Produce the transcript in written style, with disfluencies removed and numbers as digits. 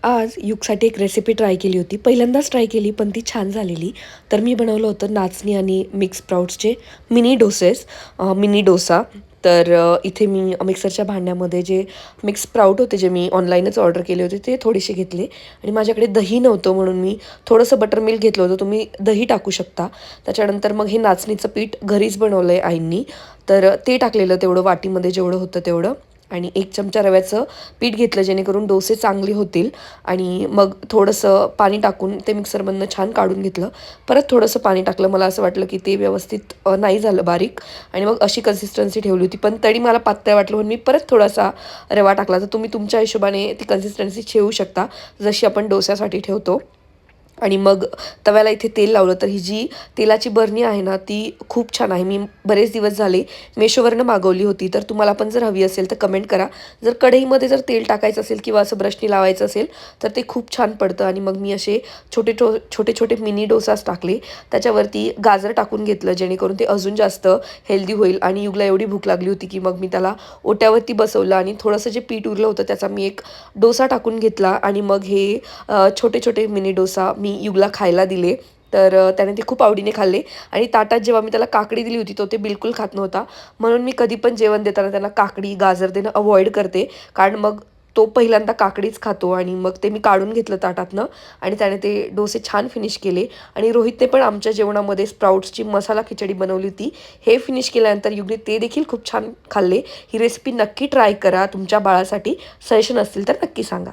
आज युगसाठी एक recipe try केली होती. पहिल्यांदाच ट्राय केली, पण ती छान झालेली. तर मी बनवलं होतं नाचणी आणि मिक्स स्प्राउट्सचे मिनी डोसेस, मिनी डोसा. तर इथे मी मिक्सरच्या भांड्यामध्ये जे मिक्स स्प्राउट होते, जे मी ऑनलाईनच ऑर्डर केले होते, ते थोडेसे घेतले. आणि माझ्याकडे दही नव्हतं, म्हणून मी थोडंसं बटर मिल्क घेतलं होतं. तुम्ही दही टाकू शकता. त्याच्यानंतर मग हे नाचणीचं पीठ घरीच बनवलं आहे आईंनी. तर ते टाकलेलं तेवढं वाटीमध्ये जेवढं होतं तेवढं. आणि 1 चमचा रव्याचं पीठ घेतलं, जेणेकरून डोसे चांगले होतील. आणि मग थोडंसं पाणी टाकून ते मिक्सरमधनं छान काढून घेतलं. परत थोडंसं पाणी टाकलं. मला असं वाटलं की ते व्यवस्थित नाही झालं बारीक. आणि मग अशी कन्सिस्टन्सी ठेवली होती. पण तरी मला पातळ वाटलं, म्हणून मी परत थोडासा रवा टाकला. तर तुम्ही तुमच्या हिशोबाने ती कन्सिस्टन्सी ठेवू शकता, जशी आपण डोस्यासाठी ठेवतो. आणि मग तव्याला इथे तेल लावलं. तर ही जी तेलाची बरणी आहे ना, ती खूप छान आहे. मी बरेच दिवस झाले मेशोवरनं मागवली होती. तर तुम्हाला पण जर हवी असेल तर कमेंट करा. जर कढईमध्ये जर तेल टाकायचं असेल किंवा असं ब्रशनी लावायचं असेल तर ते खूप छान पडतं. आणि मग मी असे छोटे छोटे मिनी डोसाच टाकले. त्याच्यावरती गाजर टाकून घेतलं, जेणेकरून ते अजून जास्त हेल्दी होईल. आणि युगला एवढी भूक लागली होती की मग मी त्याला ओट्यावरती बसवलं आणि थोडंसं जे पीठ उरलं होतं त्याचा मी एक डोसा टाकून घेतला. आणि मग हे छोटे छोटे मिनी डोसा मी युगला खायला दिले. तर त्याने ते खूप आवडीने खाल्ले. आणि ताटात जेव्हा मी त्याला काकडी दिली होती, तो ते बिलकुल खात नव्हता. म्हणून मी कधी पण जेवण देताना त्याला काकडी, गाजर देणं अवॉइड करते. कारण मग तो पहिल्यांदा काकडीच खातो. आणि मग ते मी काढून घेतलं ताटातनं. आणि त्याने ते डोसे छान फिनिश केले. आणि रोहितने पण आमच्या जेवणामध्ये स्प्राउट्सची मसाला खिचडी बनवली होती. हे फिनिश केल्यानंतर युगने ते देखील खूप छान खाल्ले. ही रेसिपी नक्की ट्राय करा तुमच्या बाळासाठी. सजेशन असतील तर नक्की सांगा.